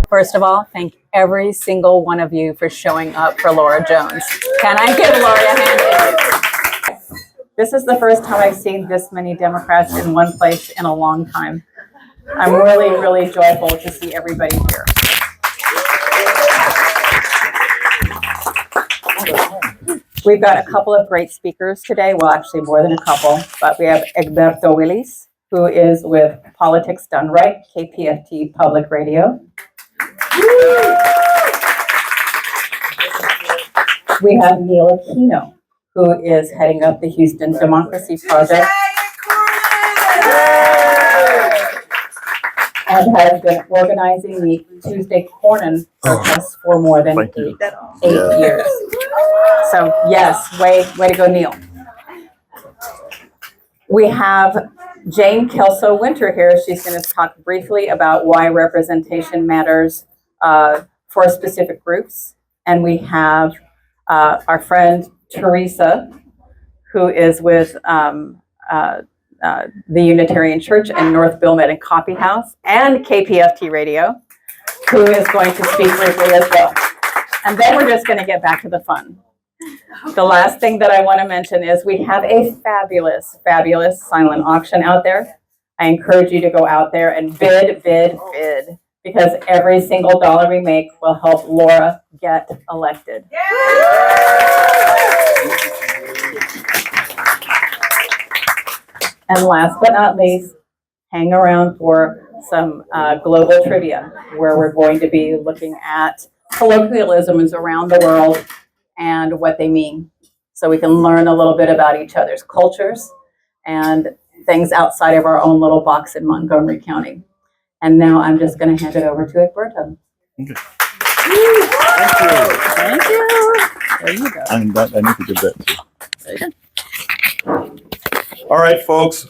First of all, thank every single one of you for showing up for Laura Jones. Can I give Laura a hand? This is the first time I've seen this many Democrats in one place in a long time. I'm really, really joyful to see everybody here. We've got a couple of great speakers today. Well, actually more than a couple, but we have Egberto Willis, who is with Politics Done Right, KPFT Public Radio. We have Neil Aquino, who is heading up the Houston Democracy Project and has been organizing the Tuesday Cornyn protests for more than eight years. So yes, way to go, Neil. We have Jane Kelso-Winter here. She's going to talk briefly about why representation matters for specific groups. And we have our friend Teresa, who is with the Unitarian Church and North Bilmet and Coffee House and KPFT Radio, who is going to speak briefly as well. And then we're just going to get back to the fun. The last thing that I want to mention is we have a fabulous, fabulous silent auction out there. I encourage you to go out there and bid, because every single dollar we make will help Laura get elected. And last but not least, hang around for some global trivia, where we're going to be looking at colloquialisms around the world and what they mean, so we can learn a little bit about each other's cultures and things outside of our own little box in Montgomery County. And now I'm just going to hand it over to Egberto. Okay. Thank you. There you go. And that, I need to give that to you. There you go. All right, folks.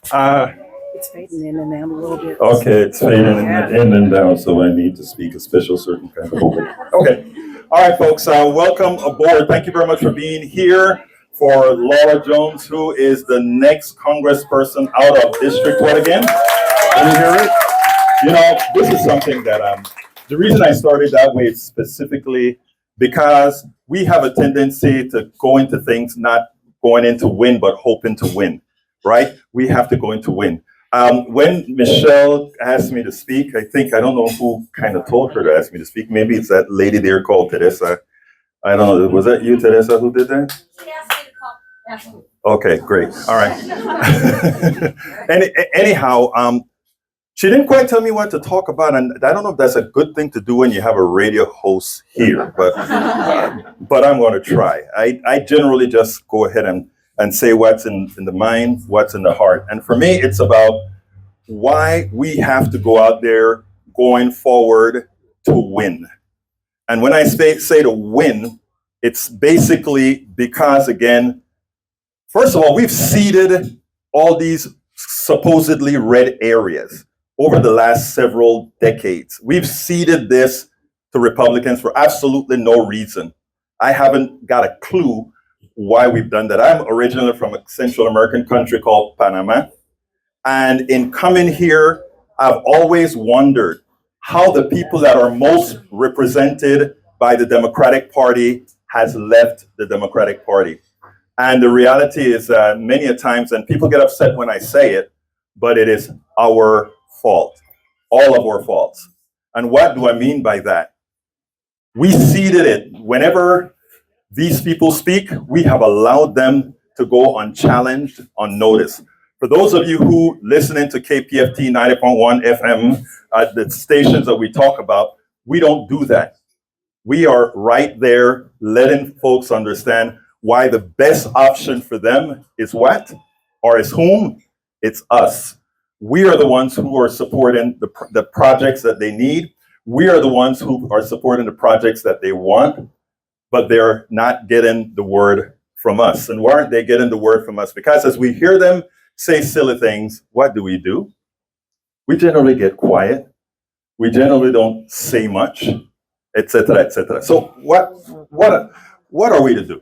It's fading in and down a little bit. Okay, it's fading in and down, so I need to speak a special certain kind of way. Okay. All right, folks, welcome aboard. Thank you very much for being here for Laura Jones, who is the next congressperson out of District what again? Can you hear it? You know, this is something that, the reason I started that way is specifically because we have a tendency to go into things not going in to win, but hoping to win, right? We have to go in to win. When Michelle asked me to speak, I don't know who kind of told her to ask me to speak. Maybe it's that lady there called Teresa. I don't know. Was that you, Teresa, who did that? She asked me to call. Yeah. Okay, great. All right. Anyhow, she didn't quite tell me what to talk about, and I don't know if that's a good thing to do when you have a radio host here, but I'm going to try. I generally just go ahead and say what's in the mind, what's in the heart. And for me, it's about why we have to go out there going forward to win. And when I say to win, it's basically because, again, first of all, we've seeded all these supposedly red areas over the last several decades. We've seeded this to Republicans for absolutely no reason. I haven't got a clue why we've done that. I'm originally from a Central American country called Panama. And in coming here, I've always wondered how the people that are most represented by the Democratic Party has left the Democratic Party. And the reality is many a times, and people get upset when I say it, but it is our fault, all of our faults. And what do I mean by that? We seeded it. Whenever these people speak, we have allowed them to go unchallenged, unnoticed. For those of you who listening to KPFT 90.1 FM, the stations that we talk about, we don't do that. We are right there letting folks understand why the best option for them is what? Or is whom? It's us. We are the ones who are supporting the projects that they need. We are the ones who are supporting the projects that they want, but they're not getting the word from us. And why aren't they getting the word from us? Because as we hear them say silly things, what do? We generally get quiet. We generally don't say much, etc., etc. So what are we to do?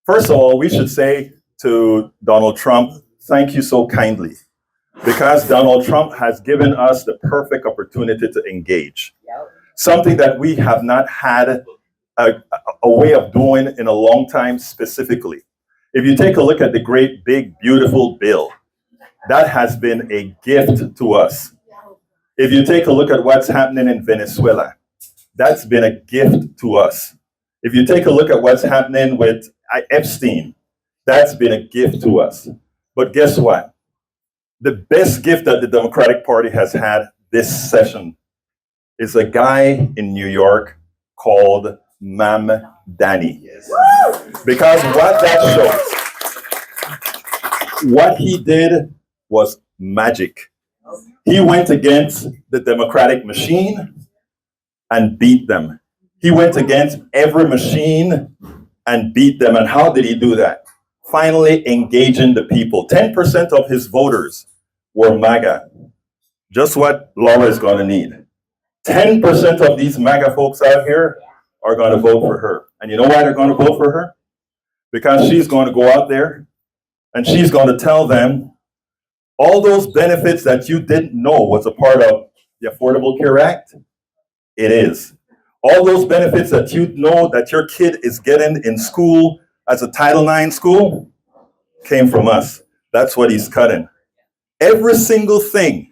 First of all, we should say to Donald Trump, thank you so kindly because Donald Trump has given us the perfect opportunity to engage. Something that we have not had a way of doing in a long time specifically. If you take a look at the great, big, beautiful bill, that has been a gift to us. If you take a look at what's happening in Venezuela, that's been a gift to us. If you take a look at what's happening with Epstein, that's been a gift to us. But guess what? The best gift that the Democratic Party has had this session is a guy in New York called Mam Dani. Because what that shows, what he did was magic. He went against the Democratic machine and beat them. He went against every machine and beat them. And how did he do that? Finally engaging the people. 10% of his voters were MAGA. Just what Laura is going to need. 10% of these MAGA folks out here are going to vote for her. And you know why they're going to vote for her? Because she's going to go out there and she's going to tell them all those benefits that you didn't know was a part of the Affordable Care Act. It is. All those benefits that you know that your kid is getting in school as a Title IX school came from us. That's what he's cutting. Every single thing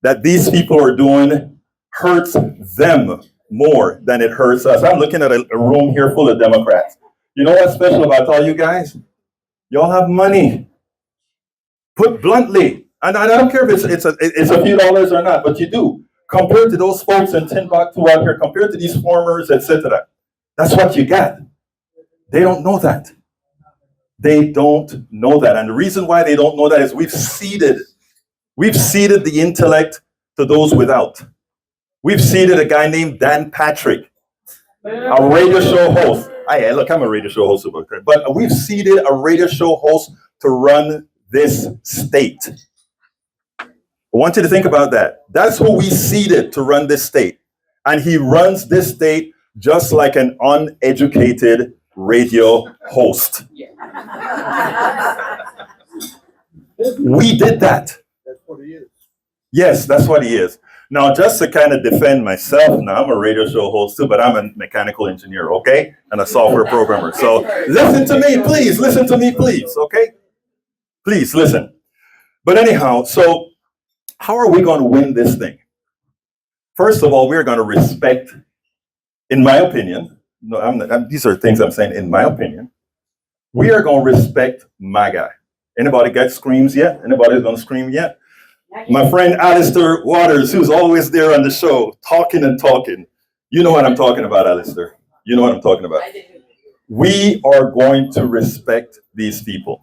that these people are doing hurts them more than it hurts us. I'm looking at a room here full of Democrats. You know what's special about all you guys? Y'all have money. Put bluntly, and I don't care if it's a few dollars or not, but you do. Compared to those folks in Timbuktu out here, compared to these farmers, etc. That's what you got. They don't know that. They don't know that. And the reason why they don't know that is we've ceded the intellect to those without. We've seated a guy named Dan Patrick, a radio show host. Look, I'm a radio show host, but we've seated a radio show host to run this state. I want you to think about that. That's who we seated to run this state. And he runs this state just like an uneducated radio host. We did that. That's what he is. Yes, that's what he is. Now, just to kind of defend myself, now I'm a radio show host too, but I'm a mechanical engineer, okay? And a software programmer. So listen to me, please. Listen to me, please, okay? Please listen. But anyhow, so how are we going to win this thing? First of all, we're going to respect, in my opinion, these are things I'm saying, in my opinion, we are going to respect MAGA. Anybody got screams yet? Anybody going to scream yet? My friend Alistair Waters, who's always there on the show, talking and talking. You know what I'm talking about, Alistair. You know what I'm talking about. We are going to respect these people.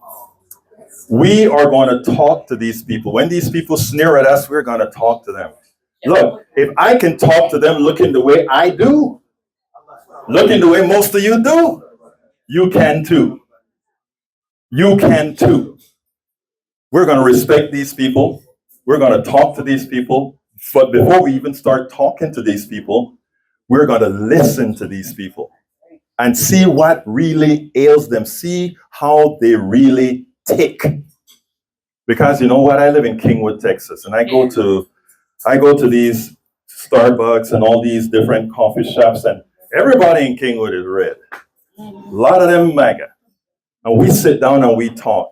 We are going to talk to these people. When these people sneer at us, we're going to talk to them. Look, if I can talk to them looking the way I do, looking the way most of you do, you can too. You can too. We're going to respect these people. We're going to talk to these people. But before we even start talking to these people, we're going to listen to these people and see what really ails them. See how they really tick. Because you know what? I live in Kingwood, Texas, and I go to these Starbucks and all these different coffee shops, and everybody in Kingwood is red. A lot of them MAGA. And we sit down and we talk.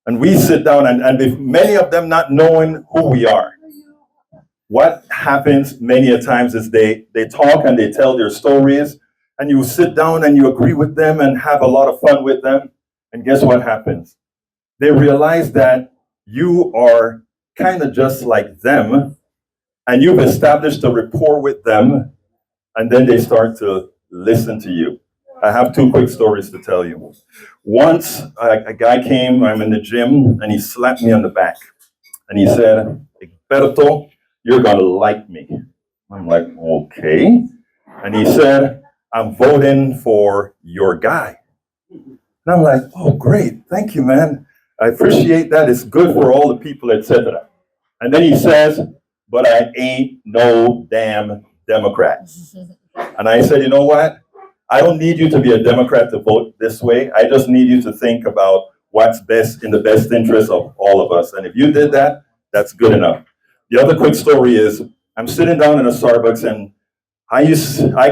And we sit down and with many of them not knowing who we are. What happens many a times is they talk and they tell their stories, and you sit down and you agree with them and have a lot of fun with them. And guess what happens? They realize that you are kind of just like them, and you've established a rapport with them, and then they start to listen to you. I have two quick stories to tell you. Once, a guy came, I'm in the gym, and he slapped me on the back. And he said, "Egberto, you're going to like me." I'm like, okay. And he said, "I'm voting for your guy." And I'm like, oh, great. Thank you, man. I appreciate that. It's good for all the people, etc. And then he says, "But I ain't no damn Democrat." And I said, you know what? I don't need you to be a Democrat to vote this way. I just need you to think about what's best in the best interest of all of us. And if you did that, That's good enough. The other quick story is I'm sitting down in a Starbucks, and I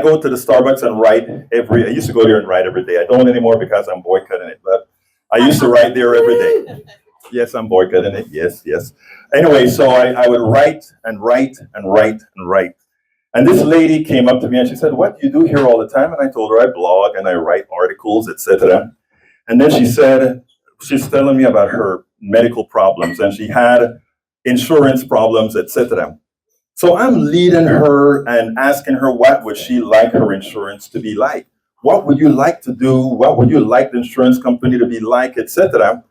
go to the Starbucks and write I used to go there and write every day. I don't anymore because I'm boycotting it, but I used to write there every day. Yes, I'm boycotting it. Yes, yes. Anyway, so I would write and write and write and write. And this lady came up to me and she said, "What do you do here all the time?" And I told her I blog and I write articles, etc. And then she said, she's telling me about her medical problems, and she had insurance problems, etc. So I'm leading her and asking her what would she like her insurance to be like? What would you like to do? What would you like the insurance company to be like, etc.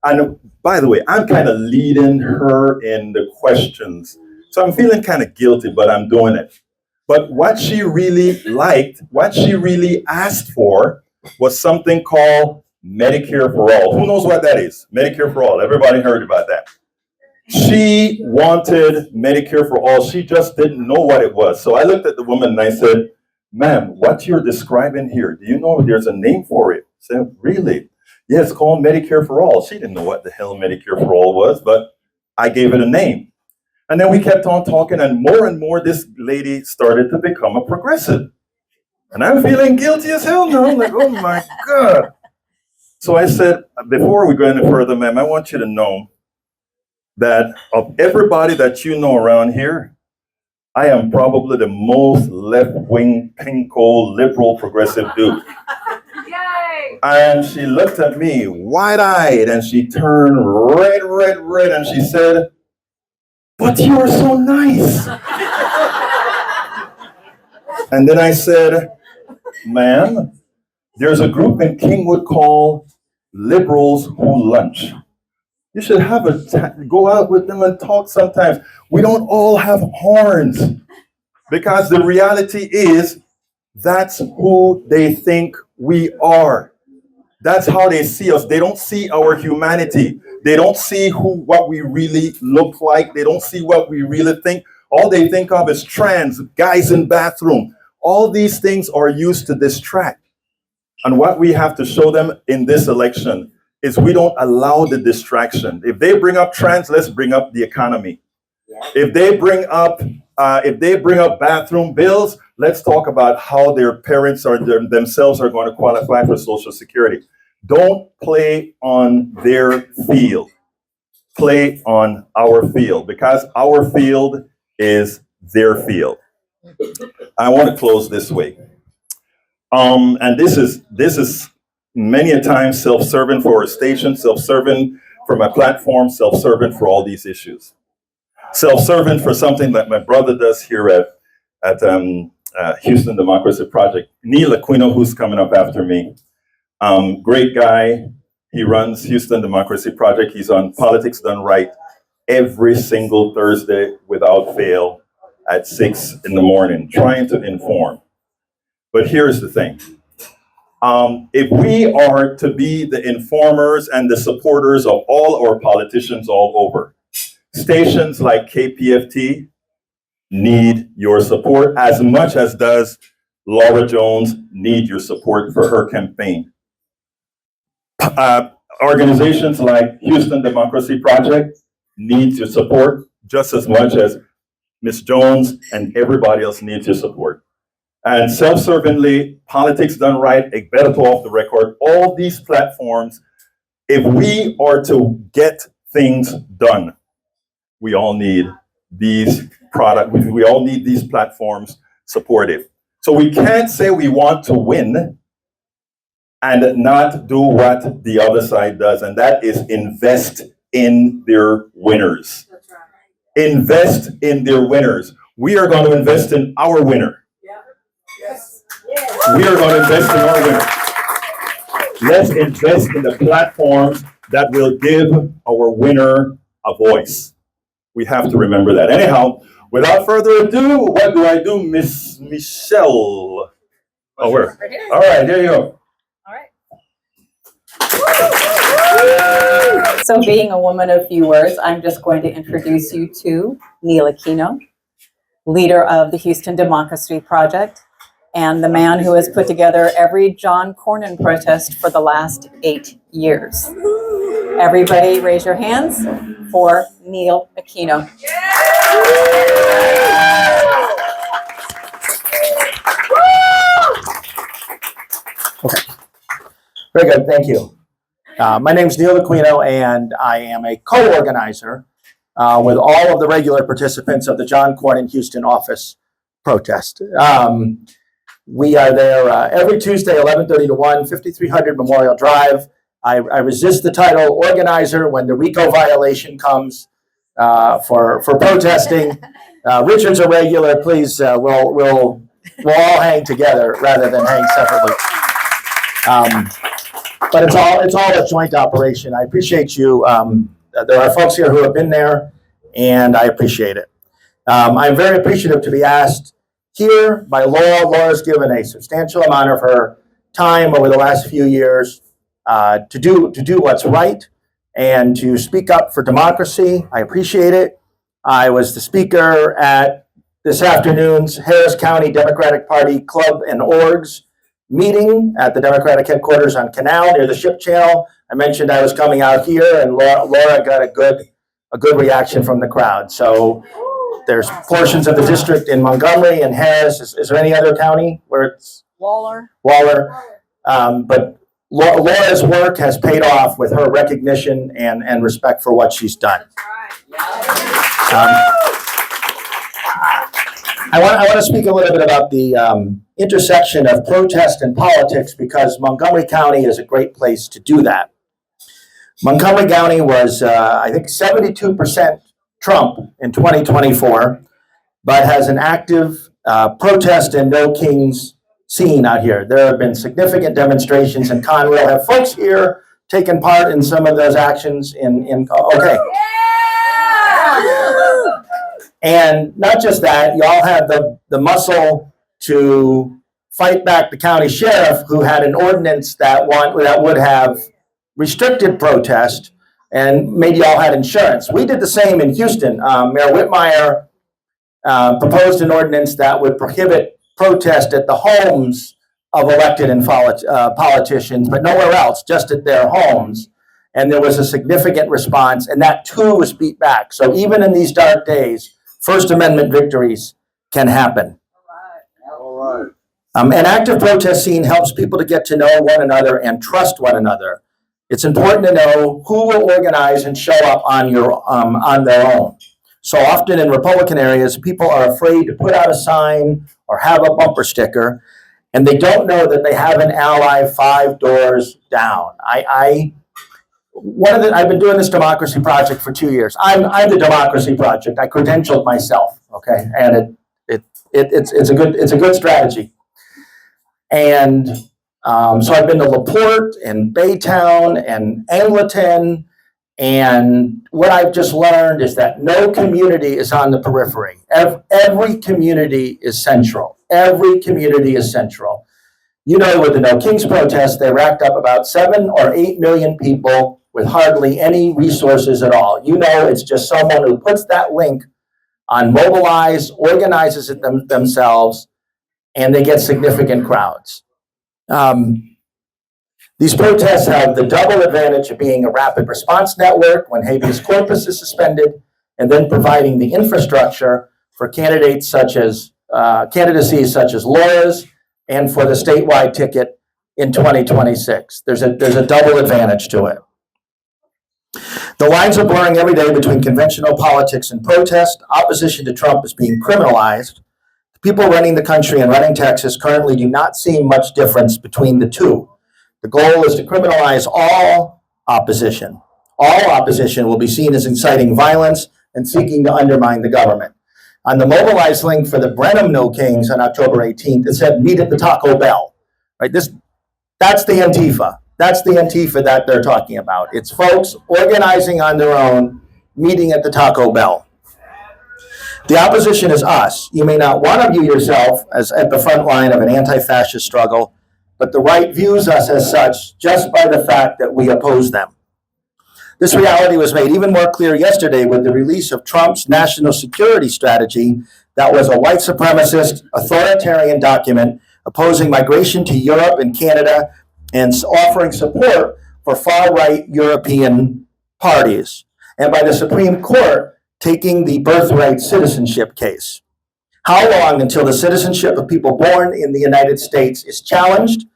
And by the way, I'm kind of leading her in the questions. So I'm feeling kind of guilty, but I'm doing it. But what she really liked, what she really asked for was something called Medicare for All. Who knows what that is? Medicare for All. Everybody heard about that. She wanted Medicare for All. She just didn't know what it was. So I looked at the woman and I said, "Ma'am, what you're describing here, do you know there's a name for it?" She said, "Really?" "Yeah, it's called Medicare for All." She didn't know what the hell Medicare for All was, but I gave it a name. And then we kept on talking, and more this lady started to become a progressive. And I'm feeling guilty as hell now. I'm like, oh my God. So I said, "Before we go any further, ma'am, I want you to know that of everybody that you know around here, I am probably the most left-wing, pinko, liberal, progressive dude." Yay! And she looked at me wide-eyed and she turned red, and she said, "But you are so nice." And then I said, "Ma'am, there's a group in Kingwood called Liberals Who Lunch. You should have go out with them and talk sometimes. We don't all have horns." Because the reality is, that's who they think we are. That's how they see us. They don't see our humanity. They don't see what we really look like. They don't see what we really think. All they think of is trans, guys in bathroom. All these things are used to distract. And what we have to show them in this election is we don't allow the distraction. If they bring up trans, let's bring up the economy. If they bring up bathroom bills, let's talk about how their parents themselves are going to qualify for Social Security. Don't play on their field. Play on our field, because our field is their field. I want to close this way. And this is many a time self-serving for a station, self-serving for my platform, self-serving for all these issues. Self-serving for something that my brother does here at Houston Democracy Project. Neil Aquino, who's coming up after me, great guy. He runs Houston Democracy Project. He's on Politics Done Right every single Thursday without fail at 6 in the morning, trying to inform. But here's the thing. If we are to be the informers and the supporters of all our politicians all over, stations like KPFT need your support as much as does Laura Jones need your support for her campaign. Organizations like Houston Democracy Project needs your support just as much as Ms. Jones and everybody else needs your support. And self-servingly, Politics Done Right, A Better to Off the Record, all these platforms, if we are to get things done, we all need these we all need these platforms supportive. So we can't say we want to win and not do what the other side does, and that is invest in their winners. That's right. Invest in their winners. We are going to invest in our winner. Yes. We are going to invest in our winner. Let's invest in the platforms that will give our winner a voice. We have to remember that. Anyhow, without further ado, what do? Miss Michelle. Oh, where? Right here. All right, there you go. All right. So being a woman of few words, I'm just going to introduce you to Neil Aquino, leader of the Houston Democracy Project, and the man who has put together every John Cornyn protest for the last 8 years. Everybody raise your hands for Neil Aquino. Very good, thank you. My name is Neil Aquino, and I am a co-organizer with all of the regular participants of the John Cornyn Houston office protest. We are there every Tuesday, 11:30 to 1, 5300 Memorial Drive. I resist the title organizer when the RICO violation comes for protesting. Richard's a regular, please, we'll all hang together rather than hang separately. But it's all a joint operation. I appreciate you. There are folks here who have been there, and I appreciate it. I'm very appreciative to be asked here by Laura. Laura's given a substantial amount of her time over the last few years to do what's right and to speak up for democracy. I appreciate it. I was the speaker at this afternoon's Harris County Democratic Party Club and Orgs meeting at the Democratic headquarters on Canal near the Ship Channel. I mentioned I was coming out here, and Laura got a good reaction from the crowd. So there's portions of the district in Montgomery and Harris. Is there any other county where it's Waller. But Laura's work has paid off with her recognition and respect for what she's done. I want to speak a little bit about the intersection of protest and politics, because Montgomery County is a great place to do that. Montgomery County was, I think, 72% Trump in 2024, but has an active protest and no kings scene out here. There have been significant demonstrations in Conroe. Have folks here taken part in some of those actions? Okay. And not just that, y'all had the muscle to fight back the county sheriff, who had an ordinance that would have restricted protest and made y'all had insurance. We did the same in Houston. Mayor Whitmire proposed an ordinance that would prohibit protest at the homes of elected and politicians, but nowhere else, just at their homes. And there was a significant response, and that too was beat back. So even in these dark days, First Amendment victories can happen. All right. An active protest scene helps people to get to know one another and trust one another. It's important to know who will organize and show up on their own. So often in Republican areas, people are afraid to put out a sign or have a bumper sticker, and they don't know that they have an ally 5 doors down. I've been doing this democracy project for 2 years. I'm the democracy project. I credentialed myself, okay, and it's a good strategy. And so I've been to LaPorte and Baytown and Angleton, and what I've just learned is that no community is on the periphery. Every community is central. Every community is central. You know, with the No Kings protest, they racked up about 7 or 8 million people with hardly any resources at all. You know, it's just someone who puts that link on Mobilize, organizes it themselves, and they get significant crowds. These protests have the double advantage of being a rapid response network when habeas corpus is suspended, and then providing the infrastructure for candidacies such as Laura's, and for the statewide ticket in 2026. There's a double advantage to it. The lines are blurring every day between conventional politics and protest. Opposition to Trump is being criminalized. The people running the country and running Texas currently do not see much difference between the two. The goal is to criminalize all opposition. All opposition will be seen as inciting violence and seeking to undermine the government. On the Mobilize link for the Brenham No Kings on October 18th, it said, meet at the Taco Bell, right? That's the Antifa. That's the Antifa that they're talking about. It's folks organizing on their own, meeting at the Taco Bell. The opposition is us. You may not want to view yourself as at the front line of an anti-fascist struggle, but the right views us as such just by the fact that we oppose them. This reality was made even more clear yesterday with the release of Trump's national security strategy that was a white supremacist, authoritarian document opposing migration to Europe and Canada and offering support for far-right European parties, and by the Supreme Court taking the birthright citizenship case. How long until the citizenship of people born in the United States is challenged,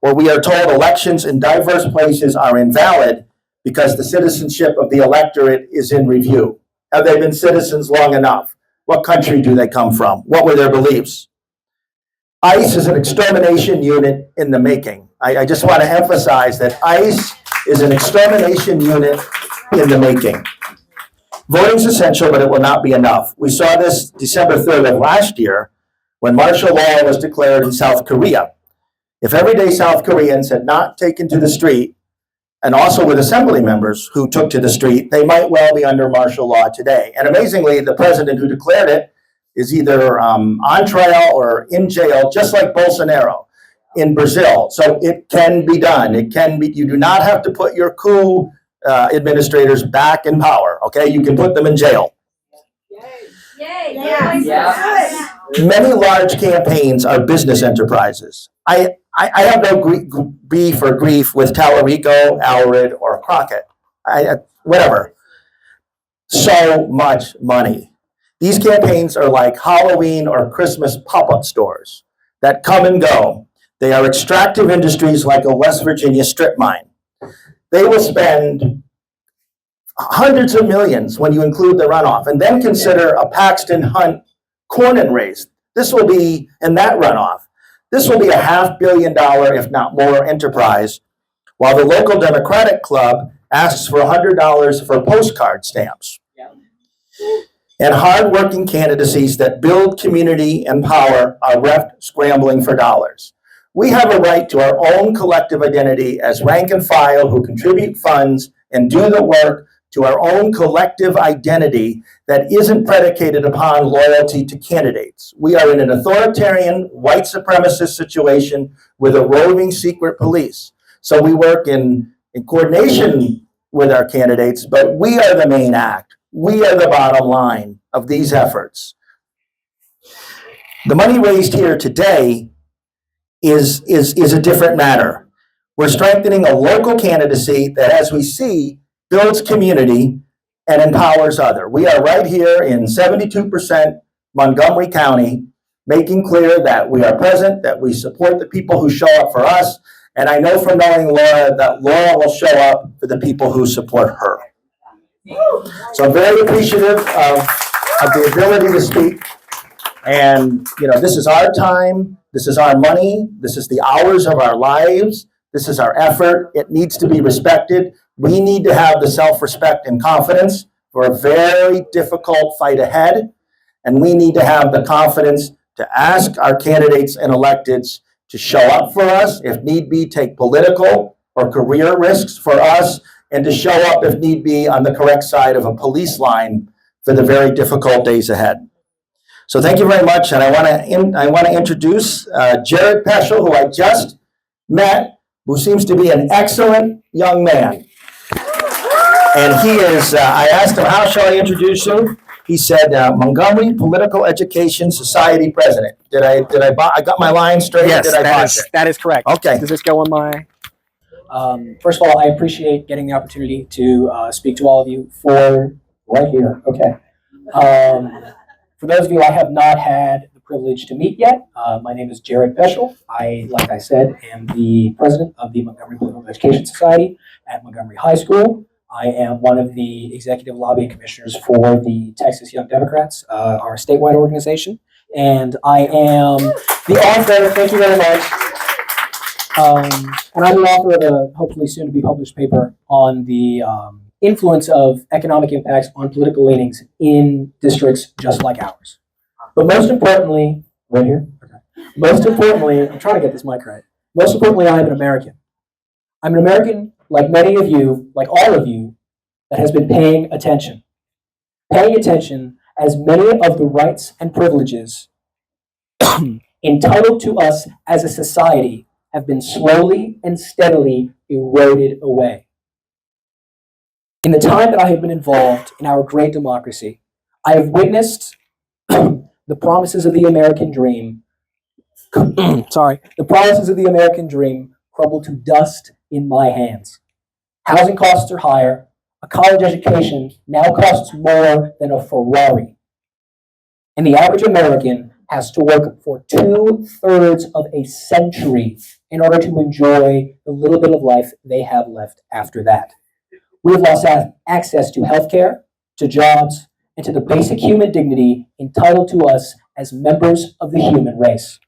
or we are told elections in diverse places are invalid because the citizenship of the electorate is in review? Have they been citizens long enough? What country do they come from? What were their beliefs? ICE is an extermination unit in the making. I just want to emphasize that ICE is an extermination unit in the making. Voting is essential, but it will not be enough. We saw this December 3rd of last year when martial law was declared in South Korea. If everyday South Koreans had not taken to the street, and also with assembly members who took to the street, they might well be under martial law today. And amazingly, the president who declared it is either on trial or in jail, just like Bolsonaro in Brazil. So it can be done. It can be. You do not have to put your coup administrators back in power. Okay, you can put them in jail. Yay! Yes. Many large campaigns are business enterprises. I have no beef or grief with Tallarico, Alred, or Crockett. Whatever. So much money. These campaigns are like Halloween or Christmas pop-up stores that come and go. They are extractive industries like a West Virginia strip mine. They will spend hundreds of millions when you include the runoff, and then consider a Paxton Hunt Cornyn race. This will be, in that runoff, this will be a $500 million, if not more, enterprise, while the local Democratic club asks for $100 for postcard stamps. And hardworking candidacies that build community and power are left scrambling for dollars. We have a right to our own collective identity as rank and file who contribute funds and do the work to our own collective identity that isn't predicated upon loyalty to candidates. We are in an authoritarian, white supremacist situation with a roving secret police. So we work in coordination with our candidates, but we are the main act. We are the bottom line of these efforts. The money raised here today is a different matter. We're strengthening a local candidacy that, as we see, builds community and empowers others. We are right here in 72% Montgomery County, making clear that we are present, that we support the people who show up for us. And I know from knowing Laura that Laura will show up for the people who support her. So I'm very appreciative of the ability to speak. And, this is our time. This is our money. This is the hours of our lives. This is our effort. It needs to be respected. We need to have the self-respect and confidence for a very difficult fight ahead. And we need to have the confidence to ask our candidates and electeds to show up for us, if need be, take political or career risks for us, and to show up, if need be, on the correct side of a police line for the very difficult days ahead. So thank you very much, and I want to introduce Jared Peschel, who I just met, who seems to be an excellent young man. And he is, I asked him, how shall I introduce you? He said, Montgomery Political Education Society President. I got my line straight? Yes, Did I botch it? that is correct. Okay. Does this go on my? First of all, I appreciate getting the opportunity to speak to all of you for right here. Okay. For those of you I have not had the privilege to meet yet, my name is Jared Peschel. Like I said, am the president of the Montgomery Political Education Society at Montgomery High School. I am one of the executive lobbying commissioners for the Texas Young Democrats, our statewide organization. And I am the author, thank you very much. And I'm the author of a hopefully soon to be published paper on the influence of economic impacts on political leanings in districts just like ours. But most importantly, right here? Okay. Most importantly, I'm trying to get this mic right. Most importantly, I'm an American. I'm an American, like many of you, like all of you, that has been paying attention. Paying attention as many of the rights and privileges entitled to us as a society have been slowly and steadily eroded away. In the time that I have been involved in our great democracy, I have witnessed the promises of the American dream, the promises of the American dream crumble to dust in my hands. Housing costs are higher, a college education now costs more than a Ferrari. And the average American has to work for 2/3 of a century in order to enjoy the little bit of life they have left after that. We have lost access to healthcare, to jobs, and to the basic human dignity entitled to us as members of the human race.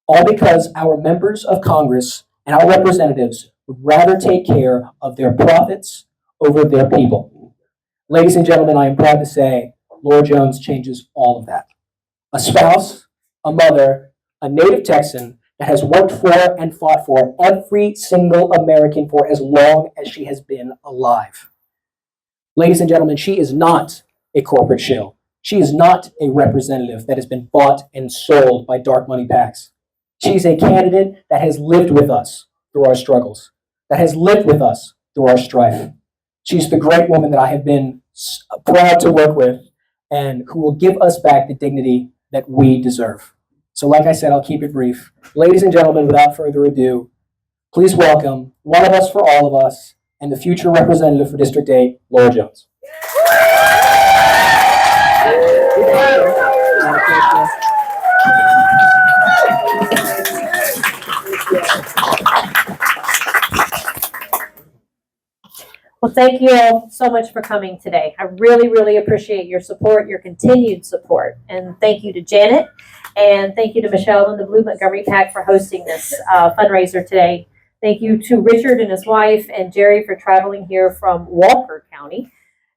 All because our members of Congress and our representatives would rather take care of their profits over their people. Ladies and gentlemen, I am proud to say Laura Jones changes all of that. A spouse, a mother, a native Texan that has worked for and fought for every single American for as long as she has been alive. Ladies and gentlemen, she is not a corporate shill. She is not a representative that has been bought and sold by dark money PACs. She's a candidate that has lived with us through our struggles, that has lived with us through our strife. She's the great woman that I have been proud to work with and who will give us back the dignity that we deserve. So like I said, I'll keep it brief. Ladies and gentlemen, without further ado, please welcome one of us for all of us and the future representative for District 8, Laura Jones. Well, thank you all so much for coming today. I really, really appreciate your support, your continued support. And thank you to Janet, and thank you to Michelle and the Blue Montgomery PAC for hosting this fundraiser today. Thank you to Richard and his wife and Jerry for traveling here from Walker County.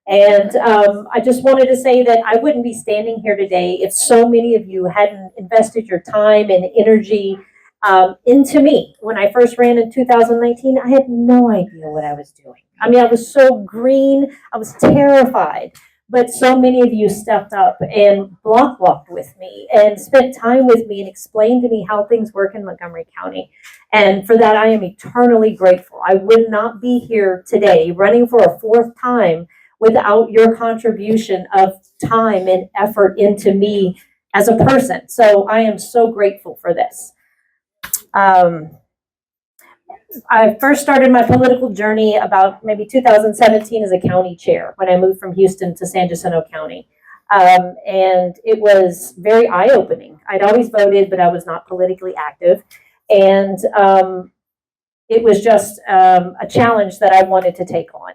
And I just wanted to say that I wouldn't be standing here today if so many of you hadn't invested your time and energy into me. When I first ran in 2019, I had no idea what I was doing. I mean, I was so green, I was terrified, but so many of you stepped up and block walked with me and spent time with me and explained to me how things work in Montgomery County. And for that, I am eternally grateful. I would not be here today running for a fourth time without your contribution of time and effort into me as a person. So I am so grateful for this. I first started my political journey about maybe 2017 as a county chair when I moved from Houston to San Jacinto County. And it was very eye-opening. I'd always voted, but I was not politically active. And it was just a challenge that I wanted to take on.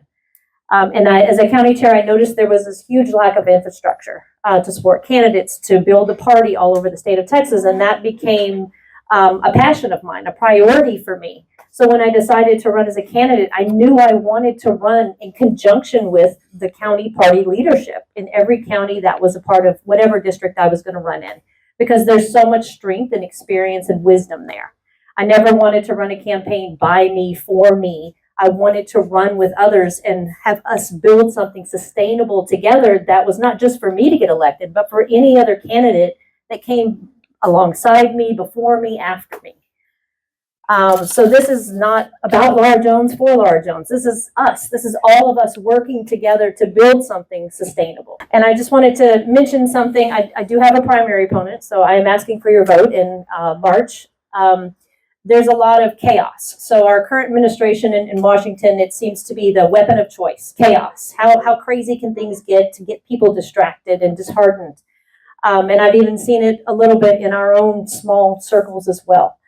As a county chair, I noticed there was this huge lack of infrastructure to support candidates to build a party all over the state of Texas. And that became a passion of mine, a priority for me. So when I decided to run as a candidate, I knew I wanted to run in conjunction with the county party leadership in every county that was a part of whatever district I was going to run in, because there's so much strength and experience and wisdom there. I never wanted to run a campaign by me, for me. I wanted to run with others and have us build something sustainable together that was not just for me to get elected, but for any other candidate that came alongside me, before me, after me. So this is not about Laura Jones for Laura Jones. This is us. This is all of us working together to build something sustainable. And I just wanted to mention something. I do have a primary opponent, so I am asking for your vote in March. There's a lot of chaos. So our current administration in Washington, it seems to be the weapon of choice, chaos. How crazy can things get to get people distracted and disheartened? And I've even seen it a little bit in our own small circles as well.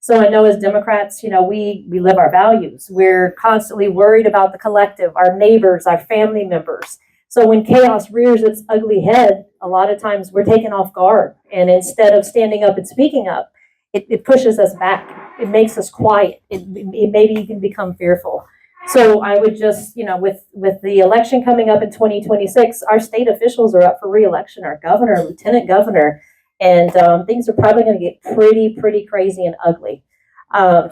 So I know as Democrats, we live our values. We're constantly worried about the collective, our neighbors, our family members. So when chaos rears its ugly head, a lot of times we're taken off guard. And instead of standing up and speaking up, it pushes us back. It makes us quiet. It maybe even become fearful. So I would just, with the election coming up in 2026, our state officials are up for re-election, our governor, lieutenant governor, and things are probably going to get pretty crazy and ugly.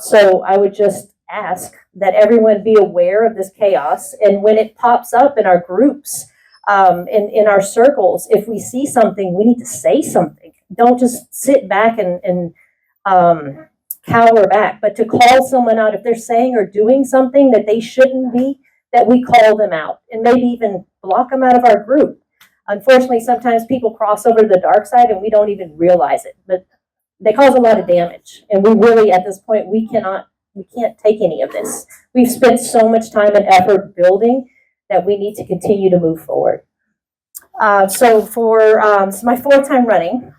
So I would just ask that everyone be aware of this chaos. And when it pops up in our groups, in our circles, if we see something, we need to say something. Don't just sit back and cower back, but to call someone out if they're saying or doing something that they shouldn't be, that we call them out and maybe even block them out of our group. Unfortunately, sometimes people cross over to the dark side and we don't even realize it, but they cause a lot of damage. And we really, at this point, we can't take any of this. We've spent so much time and effort building that we need to continue to move forward. So it's my fourth time running,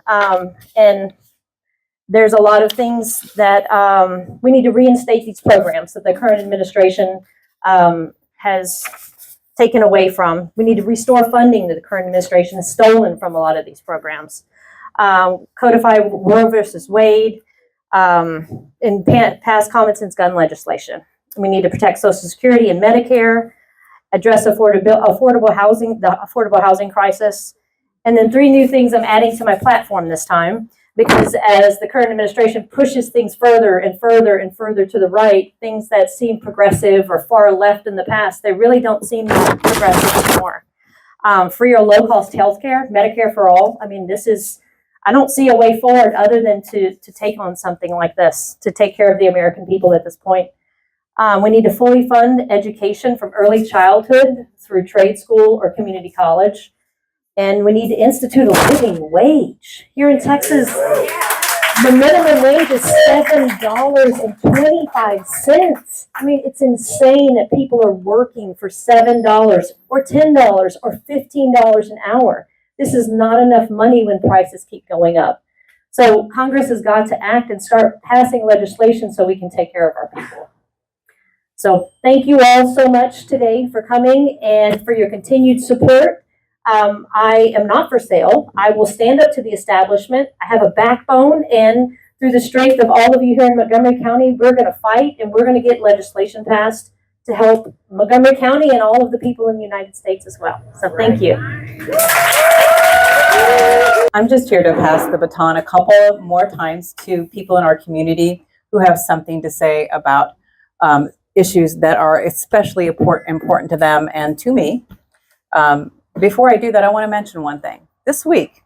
and there's a lot of things that we need to reinstate these programs that the current administration has taken away from. We need to restore funding that the current administration has stolen from a lot of these programs. Codify Roe versus Wade, and pass common sense gun legislation. We need to protect Social Security and Medicare, address affordable housing, the affordable housing crisis, and then 3 new things I'm adding to my platform this time, because as the current administration pushes things further and further and further to the right, things that seem progressive or far left in the past, they really don't seem that progressive anymore. Free or low-cost healthcare, Medicare for all. I mean, I don't see a way forward other than to take on something like this, to take care of the American people at this point. We need to fully fund education from early childhood through trade school or community college. And we need to institute a living wage. Here in Texas, the minimum wage is $7.25. I mean, it's insane that people are working for $7 or $10 or $15 an hour. This is not enough money when prices keep going up. So Congress has got to act and start passing legislation so we can take care of our people. So thank you all so much today for coming and for your continued support. I am not for sale. I will stand up to the establishment. I have a backbone, and through the strength of all of you here in Montgomery County, we're going to fight and we're going to get legislation passed to help Montgomery County and all of the people in the United States as well. So thank you. I'm just here to pass the baton a couple more times to people in our community who have something to say about issues that are especially important to them and to me. Before I do that, I want to mention one thing. This week,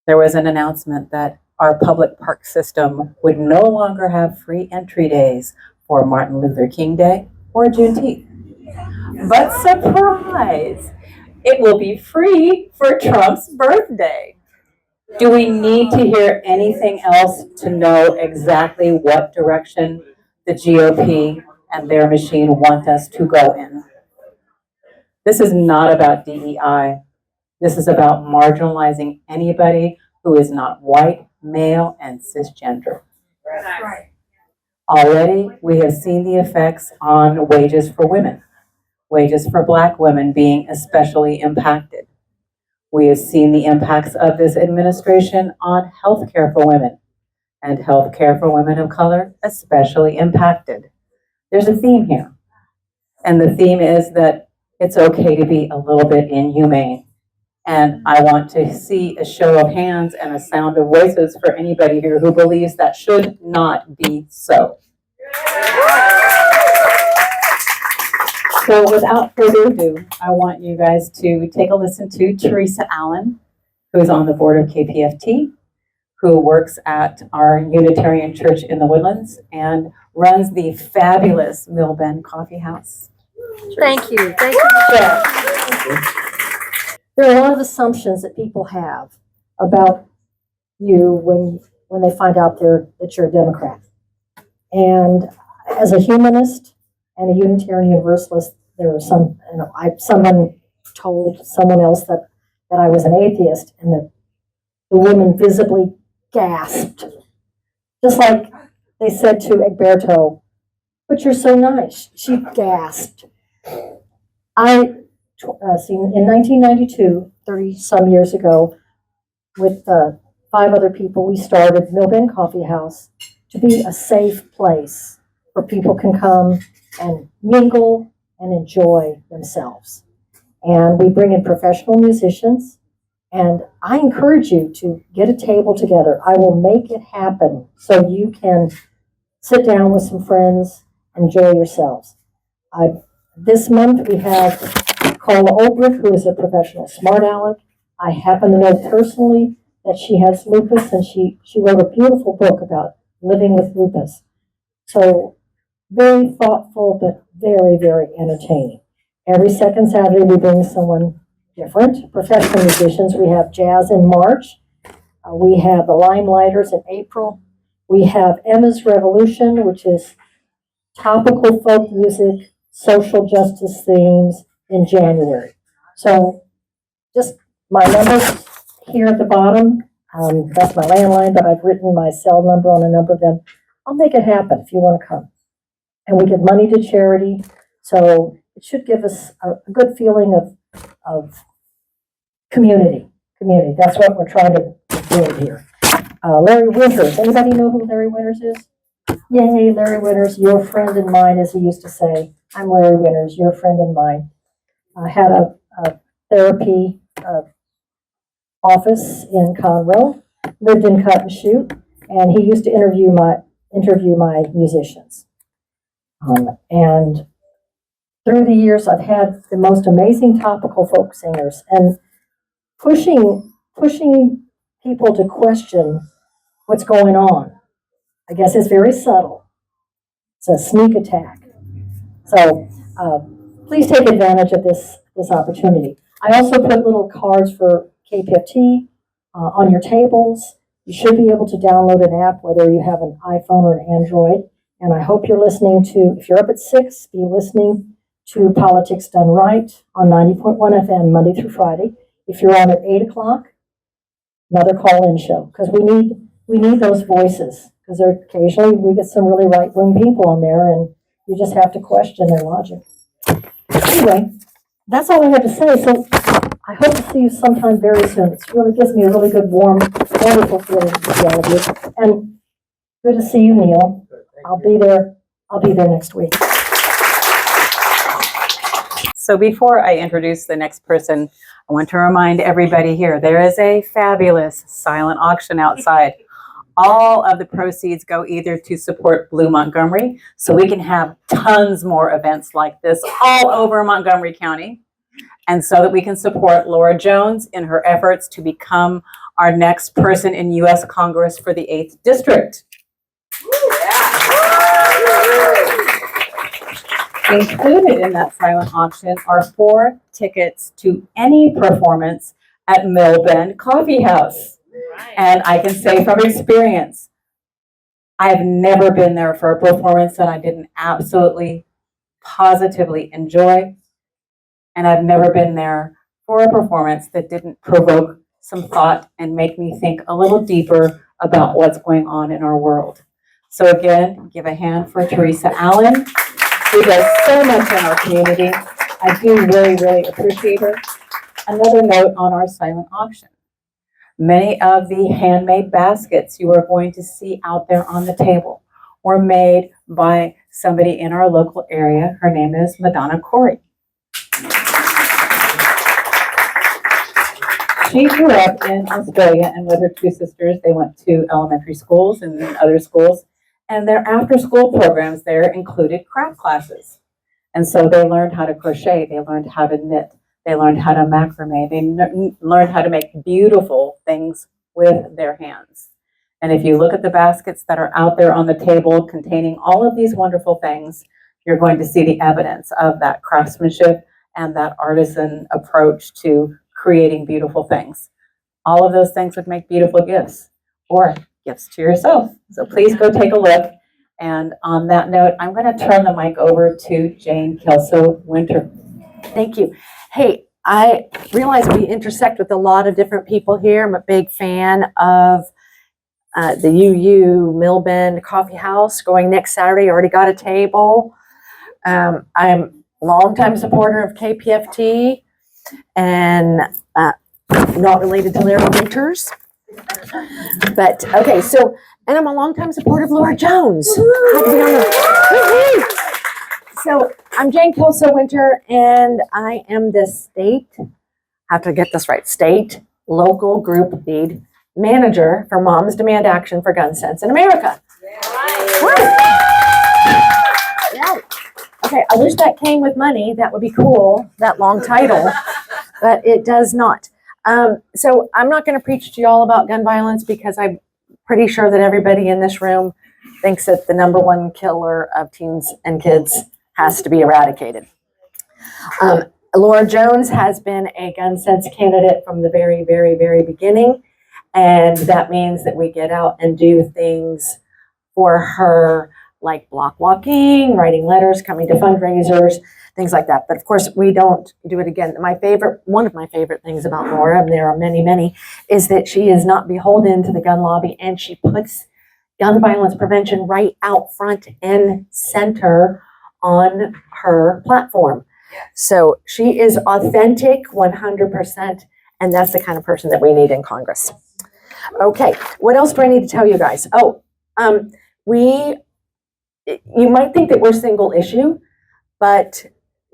there was an announcement that our public park system would no longer have free entry days for Martin Luther King Day or Juneteenth. But surprise, it will be free for Trump's birthday. Do we need to hear anything else to know exactly what direction the GOP and their machine want us to go in? This is not about DEI. This is about marginalizing anybody who is not white, male, and cisgender. Right. Already, we have seen the effects on wages for women, wages for Black women being especially impacted. We have seen the impacts of this administration on healthcare for women, and healthcare for women of color especially impacted. There's a theme here, and the theme is that it's okay to be a little bit inhumane. And I want to see a show of hands and a sound of voices for anybody here who believes that should not be so. So without further ado, I want you guys to take a listen to Teresa Allen, who is on the board of KPFT, who works at our Unitarian Church in the Woodlands and runs the fabulous Mill Bend Coffee House. Thank you. Thank you, Michelle. There are a lot of assumptions that people have about you when they find out that you're a Democrat. And as a humanist and a Unitarian Universalist, there are someone told someone else that I was an atheist, and that the woman visibly gasped. Just like they said to Egberto, "But you're so nice." She gasped. In 1992, 30-some years ago, with 5 other people, we started Mill Bend Coffee House to be a safe place where people can come and mingle and enjoy themselves. And we bring in professional musicians, and I encourage you to get a table together. I will make it happen so you can sit down with some friends, enjoy yourselves. This month we have Carla Olbrich, who is a professional smart aleck. I happen to know personally that she has lupus, and she wrote a beautiful book about living with lupus. So very thoughtful, but very, very entertaining. Every second Saturday we bring someone different. Professional musicians, we have jazz in March. We have the Limelighters in April. We have Emma's Revolution, which is topical folk music, social justice themes, in January. So just my numbers here at the bottom, that's my landline, but I've written my cell number on a number of them. I'll make it happen if you want to come. And we give money to charity, so it should give us a good feeling of community. That's what we're trying to do here. Larry Winters, anybody know who Larry Winters is? Yay, Larry Winters, your friend and mine, as he used to say. I'm Larry Winters, your friend and mine. I had a therapy office in Conroe, lived in Cut and Shoot, and he used to interview my musicians. And through the years, I've had the most amazing topical folk singers, and pushing people to question what's going on. I guess it's very subtle. It's a sneak attack. So please take advantage of this opportunity. I also put little cards for KPFT on your tables. You should be able to download an app, whether you have an iPhone or an Android. And I hope you're listening to, if you're up at 6, be listening to Politics Done Right on 90.1 FM, Monday through Friday. If you're on at 8 o'clock, another call-in show, because we need those voices, because occasionally we get some really right-wing people on there, and you just have to question their logic. Anyway, that's all I have to say. So I hope to see you sometime very soon. It really gives me a really good, warm, wonderful feeling to see all of you. And good to see you, Neil. I'll be there next week. So before I introduce the next person, I want to remind everybody here, there is a fabulous silent auction outside. All of the proceeds go either to support Blue Montgomery, so we can have tons more events like this all over Montgomery County, and so that we can support Laura Jones in her efforts to become our next person in U.S. Congress for the 8th District. Included in that silent auction are 4 tickets to any performance at Mill Bend Coffee House. And I can say from experience, I have never been there for a performance that I didn't absolutely, positively enjoy. And I've never been there for a performance that didn't provoke some thought and make me think a little deeper about what's going on in our world. So again, give a hand for Teresa Allen, who does so much in our community. I do really, really appreciate her. Another note on our silent auction. Many of the handmade baskets you are going to see out there on the table were made by somebody in our local area. Her name is Madonna Corey. She grew up in Australia, and with her 2 sisters, they went to elementary schools and other schools. And their after-school programs there included craft classes. And so they learned how to crochet, they learned how to knit, they learned how to macrame, they learned how to make beautiful things with their hands. And if you look at the baskets that are out there on the table containing all of these wonderful things, you're going to see the evidence of that craftsmanship and that artisan approach to creating beautiful things. All of those things would make beautiful gifts, or gifts to yourself. So please go take a look. And on that note, I'm going to turn the mic over to Jane Kelso Winter. Thank you. Hey, I realize we intersect with a lot of different people here. I'm a big fan of the UU Mill Bend Coffee House going next Saturday. Already got a table. I'm a longtime supporter of KPFT and not related to Larry Winters. But okay, so, and I'm a longtime supporter of Laura Jones. Had to be on the, so I'm Jane Kelso Winter, and I am the state, I have to get this right, state local group lead manager for Moms Demand Action for Gun Sense in America. Yeah. Okay, I wish that came with money. That would be cool, that long title, but it does not. So I'm not going to preach to you all about gun violence, because I'm pretty sure that everybody in this room thinks that the #1 killer of teens and kids has to be eradicated. Laura Jones has been a gun sense candidate from the very, very, very beginning. And that means that we get out and do things for her like block walking, writing letters, coming to fundraisers, things like that. But of course, we don't do it again. One of my favorite things about Laura, and there are many, many, is that she is not beholden to the gun lobby, and she puts gun violence prevention right out front and center on her platform. So she is authentic 100%, and that's the kind of person that we need in Congress. Okay, what else do I need to tell you guys? You might think that we're single issue, but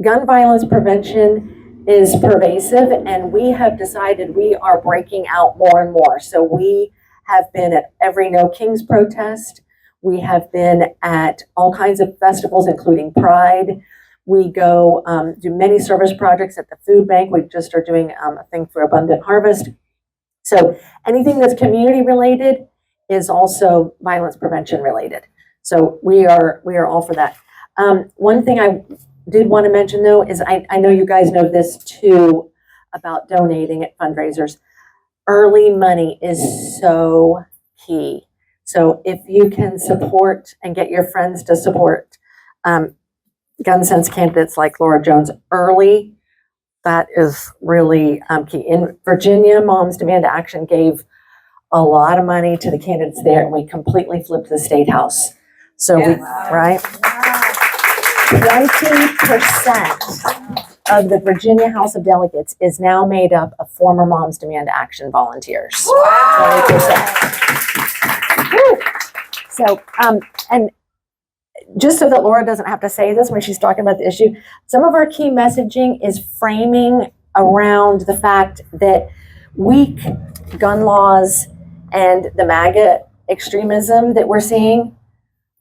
gun violence prevention is pervasive, and we have decided we are breaking out more and more. So we have been at every No Kings protest. We have been at all kinds of festivals, including Pride. We go do many service projects at the food bank. We just are doing a thing for Abundant Harvest. So anything that's community related is also violence prevention related. So we are all for that. One thing I did want to mention though is I know you guys know this too about donating at fundraisers. Early money is so key. So if you can support and get your friends to support gun sense candidates like Laura Jones early, that is really key. In Virginia, Moms Demand Action gave a lot of money to the candidates there, and we completely flipped the state house. So right? 20% of the Virginia House of Delegates is now made up of former Moms Demand Action volunteers. 20%. Woo. So, and just so that Laura doesn't have to say this when she's talking about the issue, some of our key messaging is framing around the fact that weak gun laws and the MAGA extremism that we're seeing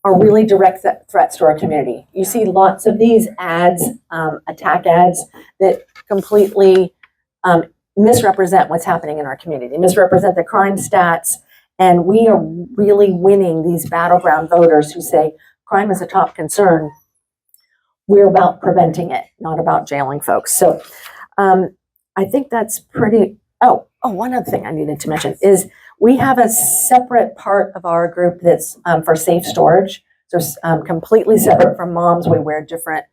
are really direct threats to our community. You see lots of these ads, attack ads, that completely misrepresent what's happening in our community, misrepresent the crime stats, and we are really winning these battleground voters who say crime is a top concern. We're about preventing it, not about jailing folks. So I think that's pretty, one other thing I needed to mention is we have a separate part of our group that's for safe storage. So completely separate from moms. We wear different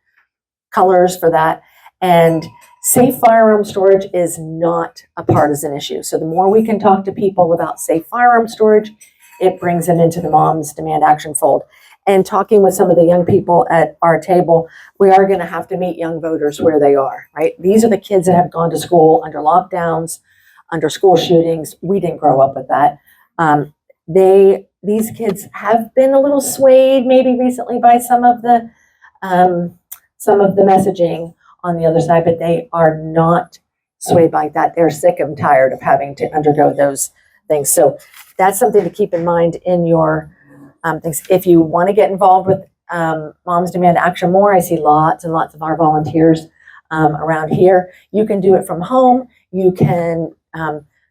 colors for that. And safe firearm storage is not a partisan issue. So the more we can talk to people about safe firearm storage, it brings them into the Moms Demand Action fold. And talking with some of the young people at our table, we are going to have to meet young voters where they are, right? These are the kids that have gone to school under lockdowns, under school shootings. We didn't grow up with that. These kids have been a little swayed maybe recently by some of the messaging on the other side, but they are not swayed like that. They're sick and tired of having to undergo those things. So that's something to keep in mind in your things. If you want to get involved with Moms Demand Action more, I see lots and lots of our volunteers around here. You can do it from home. You can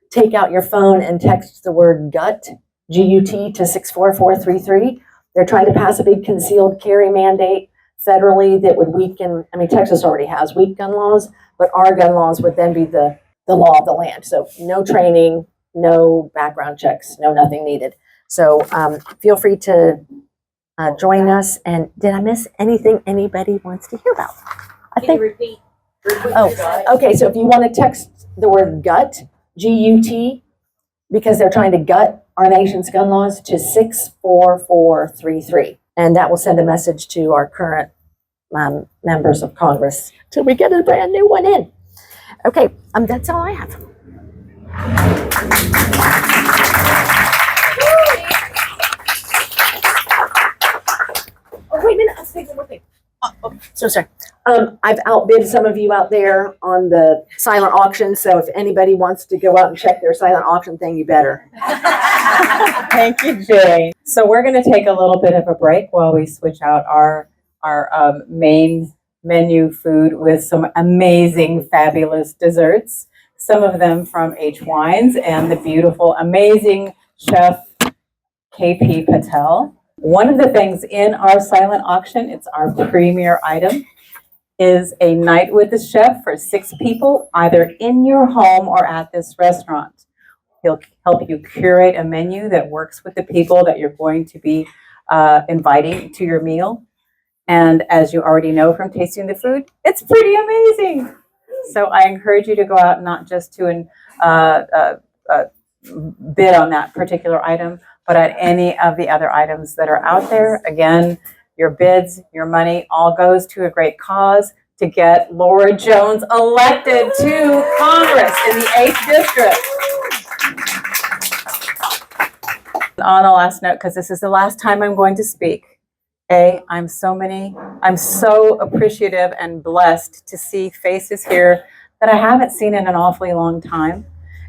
take out your phone and text the word GUT, G-U-T, to 64433. They're trying to pass a big concealed carry mandate federally that would weaken, Texas already has weak gun laws, but our gun laws would then be the law of the land. So no training, no background checks, no nothing needed. So feel free to join us. And did I miss anything anybody wants to hear about? Can you repeat? Okay. So if you want to text the word GUT, G-U-T, because they're trying to gut our nation's gun laws, to 64433. And that will send a message to our current members of Congress till we get a brand new one in. Okay, that's all I have. Oh, wait a minute, I'll say one more thing. So sorry. I've outbid some of you out there on the silent auction, so if anybody wants to go out and check their silent auction thing, you better. Thank you, Jay. So we're going to take a little bit of a break while we switch out our main menu food with some amazing, fabulous desserts. Some of them from H Wines and the beautiful, amazing chef KP Patel. One of the things in our silent auction, it's our premier item, is a night with the chef for 6 people, either in your home or at this restaurant. He'll help you curate a menu that works with the people that you're going to be inviting to your meal. And as you already know from tasting the food, it's pretty amazing. So I encourage you to go out not just to bid on that particular item, but at any of the other items that are out there. Again, your bids, your money, all goes to a great cause to get Laura Jones elected to Congress in the 8th District. On the last note, because this is the last time I'm going to speak, I'm so appreciative and blessed to see faces here that I haven't seen in an awfully long time,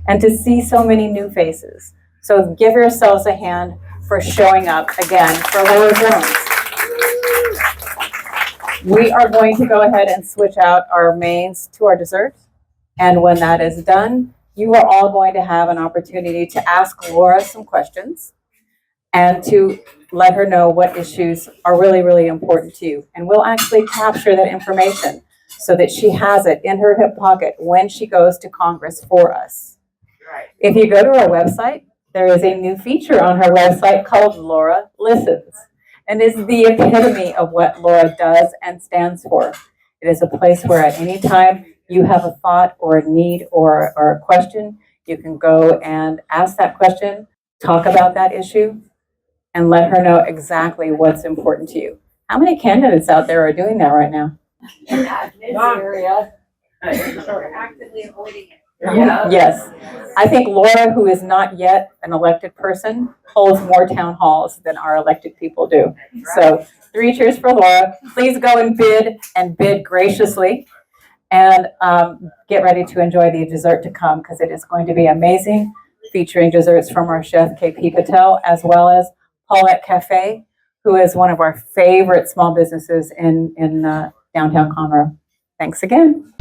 and to see so many new faces. So give yourselves a hand for showing up again for Laura Jones. We are going to go ahead and switch out our mains to our desserts. And when that is done, you are all going to have an opportunity to ask Laura some questions and to let her know what issues are really, really important to you. And we'll actually capture that information so that she has it in her hip pocket when she goes to Congress for us. If you go to our website, there is a new feature on her website called Laura Listens, and is the epitome of what Laura does and stands for. It is a place where at any time you have a thought or a need or a question, you can go and ask that question, talk about that issue, and let her know exactly what's important to you. How many candidates out there are doing that right now? In this area, are actively avoiding it. Yes. I think Laura, who is not yet an elected person, holds more town halls than our elected people do. So 3 cheers for Laura. Please go and bid graciously, and get ready to enjoy the dessert to come, because it is going to be amazing, featuring desserts from our chef, KP Patel, as well as Paulette Cafe, who is one of our favorite small businesses in downtown Conroe. Thanks again.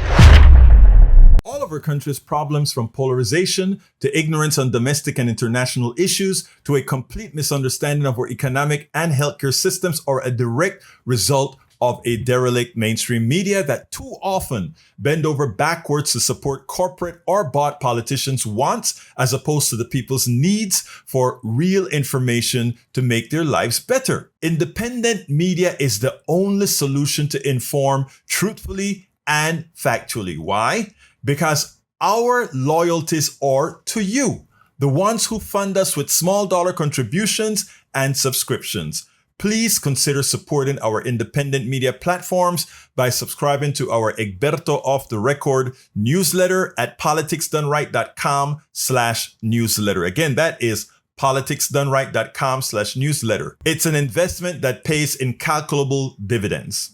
All of our country's problems, from polarization to ignorance on domestic and international issues to a complete misunderstanding of our economic and healthcare systems, are a direct result of a derelict mainstream media that too often bend over backwards to support corporate or bought politicians' wants as opposed to the people's needs for real information to make their lives better. Independent media is the only solution to inform truthfully and factually. Why? Because our loyalties are to you, the ones who fund us with small dollar contributions and subscriptions. Please consider supporting our independent media platforms by subscribing to our Egberto Off the Record newsletter at politicsdoneright.com/newsletter. Again, that is politicsdoneright.com/newsletter. It's an investment that pays incalculable dividends.